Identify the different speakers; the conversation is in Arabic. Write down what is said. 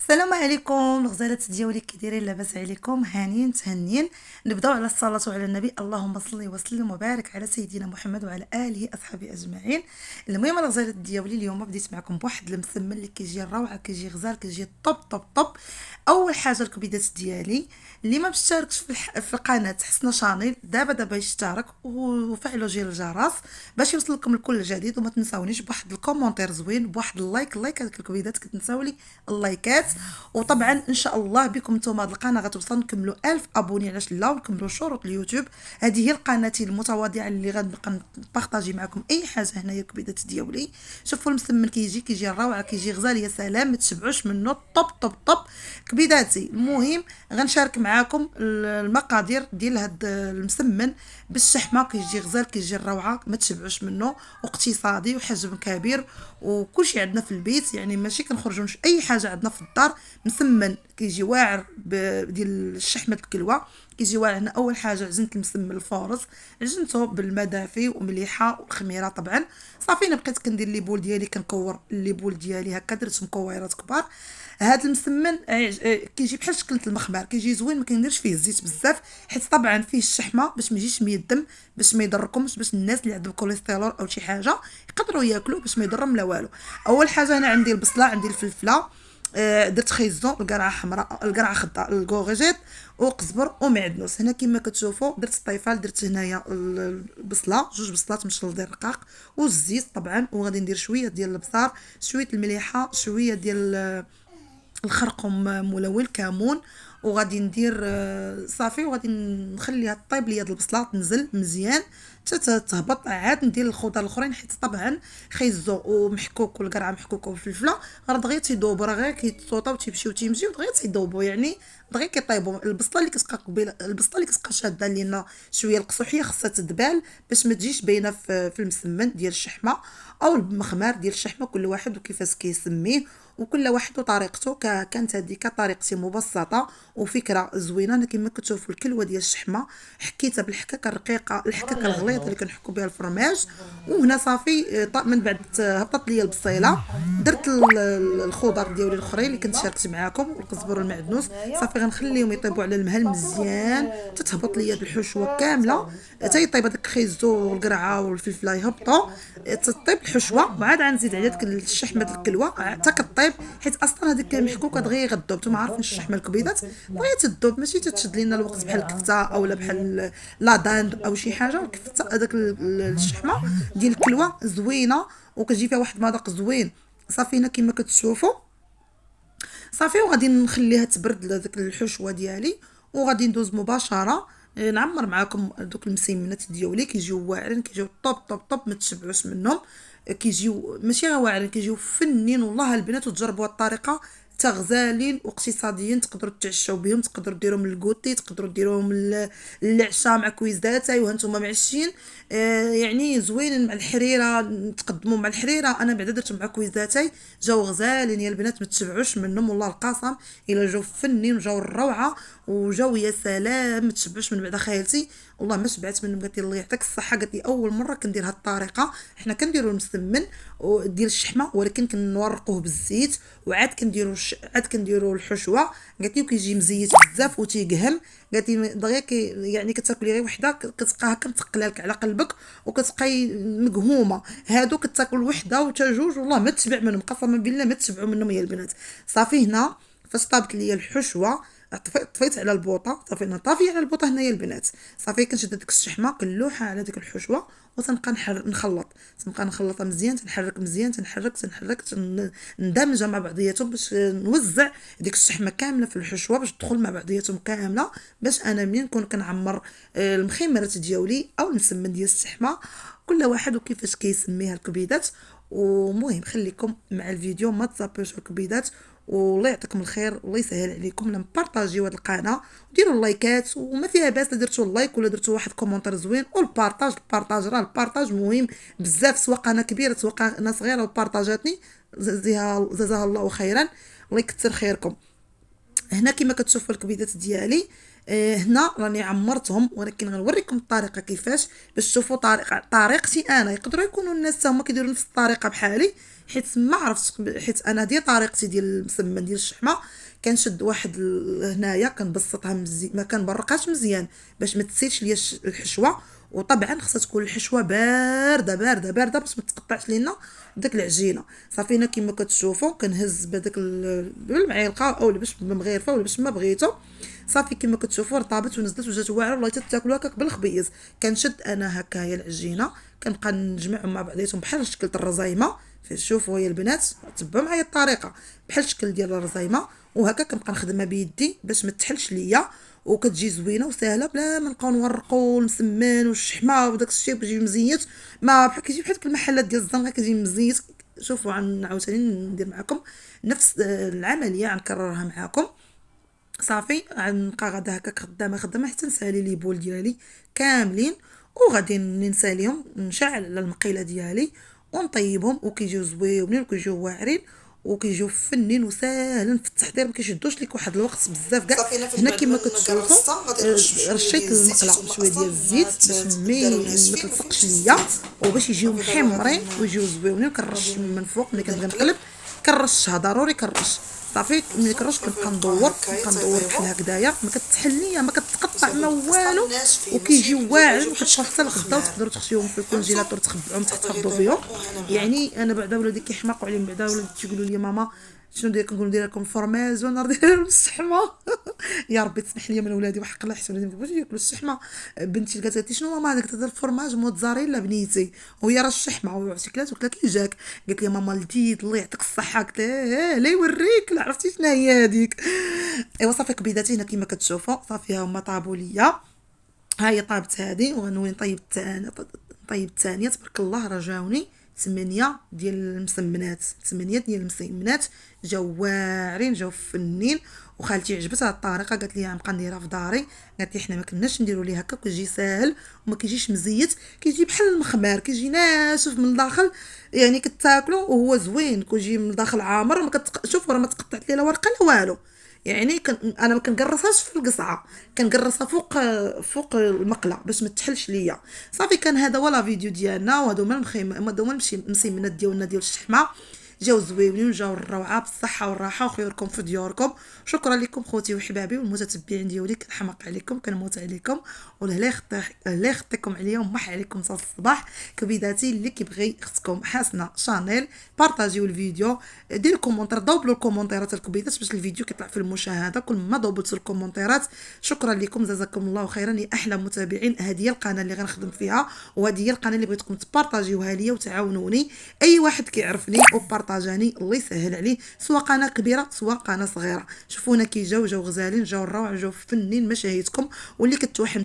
Speaker 1: السلام عليكم الغزالات ديالي، كي دايرين؟ لاباس عليكم؟ هانيين تهنيين. نبداو على الصلاه على النبي. اللهم صل وسلم وبارك على سيدنا محمد وعلى اله اصحابه اجمعين. المهم الغزالات ديالي، اليوم بديت معكم بواحد المسمن اللي كيجي روعه، كيجي غزال، كيجي طب طب طب. اول حاجه الكبيدات ديالي، اللي ما مشتركش في القناه حسنا شانيل، دابا يشترك وفعلوا جيل الجرس باش يوصلكم الكل جديد. وما تنساونيش بواحد الكومونتير زوين، بواحد اللايك هذيك الكبيدات كتنساو لي اللايكات. وطبعا ان شاء الله بكم نتوما هاد القناه غتوصل نكملوا 1000 ابوني، علاش لا، ونكملوا شروط اليوتيوب. هذه هي القناتي المتواضعه اللي غنبقى نبارطاجي معكم اي حاجه هنايا الكبيدات ديالي. شوفوا المسمن كيجي روعه، كيجي غزال، يا سلام، ما تشبعوش منه. طب طب طب كبيداتي. المهم غنشارك معاكم المقادير ديال هاد المسمن بالشحمه. كيجي غزال، كيجي الروعه، ما تشبعوش منه، واقتصادي وحجم كبير، وكلشي عندنا في البيت، يعني ماشي كنخرجوش اي حاجه عندنا في الدار. مسمن كيجي واعر ديال شحمه الكلوه. كيجي واعر. هنا اول حاجه عجنت المسمن الفورص، عجنته بالماء دافي ومليحه والخميره طبعا. صافي انا بقيت كندير لي بول ديالي، كنكور لي بول ديالي هكا، درت مكورات كبار. هاد المسمن كيجي بحال شكل المخمار، كيجي زوين، ما كنديرش فيه الزيت بزاف، حيت طبعا فيه الشحمه باش ما يجيش ميدم، باش ما يضركمش، باش الناس اللي عندهم كوليسترول او شي حاجه يقدروا ياكلوا، باش ما يضرهم لا والو. اول حاجه انا عندي البصله، عندي الفلفله، درت خيزو، القرعه حمراء، القرعه خضراء، الكوغيجيط، وقزبر ومعدنوس. هنا كما كتشوفوا درت الطيفال، درت هنايا البصله، جوج بصلات مشلضين رقاق، والزيت طبعا. وغادي ندير شويه ديال البصار، شويه المليحه، شويه ديال الخرقوم ملون، كمون. وغادي ندير صافي، وغادي نخليها طيب ليا البصله، تنزل مزيان حتى تهبط. عاد ندير الخضر الاخرين، حيت طبعا خيزو ومحكوك والقرعه محكوكه والفلفله راه دغيا تيذوبوا، راه غير كيتصوطاو تيمشيو دغيا تيذوبوا، يعني دغيا كيطيبوا. البصله اللي كتبقى قبيله، البصله اللي كتبقى شاده لينا شويه القصوحيه، خاصها تدبال باش ما تجيش باينه في المسمن ديال الشحمه او المخمار ديال الشحمه، كل واحد وكيفاش كيسميه، وكل واحد وطريقته. كانت هذيك طريقتي مبسطه وفكره زوينه. انا كما كتشوفوا الكلوه ديال الشحمه حكيتها بالحكاكه الرقيقه، الحكاكه الغليظه اللي كنحكوا بها الفرماج. وهنا صافي من بعد هبطت لي البصيله، درت الخضر ديالي الاخرين اللي كنت شاركت معاكم، القزبر والمعدنوس. صافي غنخليهم يطيبوا على المهل مزيان، تتهبط ليا الحشوه كامله، حتى يطيب هذاك الخيزو والقرعه والفلفله يهبطوا، تطيب الحشوه. وعاد غنزيد عليها ديك الشحمه الكلوه حتى كطيب، حيت اصلا هذيك المحكوكه دغيا غدوب. نتوما عارفين الشحمه الكبيضات دغيا تذوب، ماشي تتشد لينا الوقت بحال الكفته اولا بحال لا داند او شي حاجه. الكفته هذاك الشحمه ديال الكلوه زوينه، وكتجي فيها واحد المذاق زوين. صافي هنا كما كتشوفوا صافي، وغادي نخليها تبرد هذيك الحشوه ديالي، وغادي ندوز مباشره نعمر معاكم دوك المسيمنات ديالي. كيجيو واعرين، كيجيو طب طب طب، ما تشبعوش منهم. كيجيو ماشي غير واعرين، كيجيو فنين والله البنات. وتجربوا الطريقه، غزالين واقتصاديين، تقدروا تعشوا بهم، تقدروا ديروهم للكوتي، تقدروا ديروهم للعشاء مع كويزات. ايوا هانتوما معشين يعني زوينين مع الحريره، نتقدموا مع الحريره. انا بعدا درتهم مع كويزاتي، جاو غزالين يا البنات، ما تشبعوش منهم والله القسم. الا جاو فنين وجاو الروعه وجاو يا سلام، ما تشبعوش من بعدا خيالتي. والله ما شبعت منهم. قالت لي الله يعطيك الصحه، قالت لي اول مره كندير هاد الطريقه. حنا كنديروا المسمن ديال الشحمه، ولكن كنورقوه بالزيت، وعاد كنديروا الحشوه. قالت لي كيجي مزيت بزاف وتيقهم. قالت لي دغيا يعني كتاكلي غير وحده، كتبقى هكا متقله لك على قلبك، وكتبقاي مقهومه. هادو كتاكل وحده وتا جوج والله ما تشبع منهم، قسما بالله ما تشبعوا منهم يا البنات. صافي هنا فاش طابت لي الحشوه، طفيت على البوطه. صافي انا طافيه على البوطه هنايا البنات. صافي كنشد ديك الشحمه كنلوحها على ديك الحشوه، وتنبقى نخلط، تنبقى نخلطها مزيان، تنحرك مزيان، تنحرك ندمجها مع بعضياتهم، باش نوزع ديك الشحمه كامله في الحشوه، باش تدخل مع بعضياتهم كامله. باش انا منين نكون كنعمر المخيمرات ديالي او المسمن ديال الشحمه، كل واحد وكيفاش كيسميها الكبيدات. ومهم خليكم مع الفيديو، ما تصابوش الكبيدات. والله يعطيكم الخير، والله يسهل عليكم لما بارطاجيو هذه القناه، وديروا اللايكات، وما فيها باس درتوا اللايك ولا درتوا واحد كومونتير زوين. والبارطاج راه البارطاج مهم بزاف، سواء قناه كبيره سواء قناه صغيره، وبارطاجاتني جزاها الله خيرا، الله يكثر خيركم. هنا كما كتشوفوا الكبيدات ديالي هنا راني عمرتهم، ولكن غنوريكم الطريقه كيفاش باش تشوفوا طريقتي انا. يقدروا يكونوا الناس هما كيديروا نفس الطريقه بحالي، حيت ما عرفتش، حيت انا ديال طريقتي ديال المسمن ديال الشحمه كنشد واحد هنايا كنبسطها مزيان، ما كنبرقهاش مزيان باش ما تسيلش ليا الحشوه. وطبعا خصها تكون الحشوه بارده بارده بارده باش ما تقطعش لينا داك العجينه. صافي هنا كما كتشوفوا كنهز بهذاك بالمعلقه او باش بمغيرفه ولا باش ما بغيتو. صافي كما كتشوفوا رطابت ونزلت وجات واعره والله تاكلوا هكاك بالخبيز. كنشد انا هكايا العجينه كنبقى نجمعهم مع بعضياتهم بحال شكل الرزايمه. شوفوا يا البنات تبعوا معايا الطريقه بحال الشكل ديال الرزايمه، وهكا كنبقى نخدمها بيدي باش ما تحلش ليا، وكتجي زوينه وسهله بلا ما نبقاو نورقوا المسمن والشحمه وداك الشيء كيجي مزيت. ما بحال كيجي بحال المحلات ديال الزنقه كيجي مزيت. شوفوا عاوتاني ندير معكم نفس العمليه، غنكررها معكم. صافي غنبقى غادا هكاك خدامه حتى نسالي لي بول ديالي كاملين، وغادي نساليهم نشعل على المقيله ديالي ونطيبهم، وكيجيو زويونين وكيجيو واعرين وكيجيو فنين وساهلين في التحضير، ما كيشدوش ليك واحد الوقت بزاف كاع. هنا كما كتشوفوا رشيت المقله شويه ديال الزيت باش ما تلصقش ليا، وباش يجيو محمرين ويجيو زويونين. كنرش من فوق ملي كنبغي نقلب كنرشها ضروري كنرش. صافي ملي كنرش كنبقى ندور بحال هكذايا، ما كتحلني ما كتقطع ما والو، وكيجي واعر وكتبقى حتى الغدا، وتقدروا تخشيوهم في الكونجيلاتور تخبعوهم تحتفظوا بهم. يعني انا بعدا ولادي كيحماقوا عليهم، بعدا ولادي تيقولوا لي ماما شنو ندير، كنقول ندير لكم الفرماج وانا ندير لهم الشحمه. يا ربي تسمح لي من ولادي وحق الله، حيت ولادي ما كيبغيوش ياكلوا الشحمه. بنتي قالت لي شنو ماما هذاك تدير الفرماج موتزاريلا بنيتي، وهي راه الشحمه وعرفتي كلات وكلات كي جاك. قالت لي ماما لذيذ الله يعطيك الصحه. قلت لها لا يوريك لا عرفتي شنو هي هذيك. ايوا صافي قبيداتي هنا كما كتشوفوا صافي هما طابوا ليا. ها هي طابت هذه وغنولي نطيب الثانيه. طيب الثانيه تبارك الله راه جاوني 8 ديال المسمنات، 8 ديال المسمنات جاو واعرين جاو فنين. وخالتي عجبتها الطريقه قالت لي غنبقى نديرها في داري. قالت لي حنا ما كناش نديروا ليه هكا كيجي ساهل وما كيجيش مزيت، كيجي بحال المخمار كيجي ناشف من الداخل، يعني كتاكلو وهو زوين كيجي من الداخل عامر. ما شوفوا راه ما تقطعت لي لا ورقه لا والو. يعني انا ما كنقرصهاش في القصعه، كنقرصها فوق المقله باش ما تحلش ليا. صافي كان هذا هو لا فيديو ديالنا، وهادو هما المسمنات ديالنا ديال الشحمه. جاو زويونين وجاو الروعه بالصحه والراحه، وخيركم في ديوركم. شكرا لكم خوتي وحبابي والمتتبعين ديالي، كنحماق عليكم كنموت عليكم، والله لا يخطيكم عليا ومح عليكم صاص الصباح. كبيداتي اللي كيبغي اختكم حسنه شانيل بارطاجيو الفيديو، ديروا كومونتير ضوبلوا الكومونتيرات الكبيدات باش الفيديو كيطلع في المشاهده كل ما ضوبلتوا الكومونتيرات. شكرا لكم جزاكم الله خيرا يا احلى متابعين. هذه هي القناه اللي غنخدم فيها، وهذه هي القناه اللي بغيتكم تبارطاجيوها ليا وتعاونوني. اي واحد كيعرفني وبارطاجاني الله يسهل عليه، سواء قناه كبيره سواء قناه صغيره. شوفونا كي جاو غزالين، جاو الروعه، جاو فنين مشاهدكم واللي كتوحم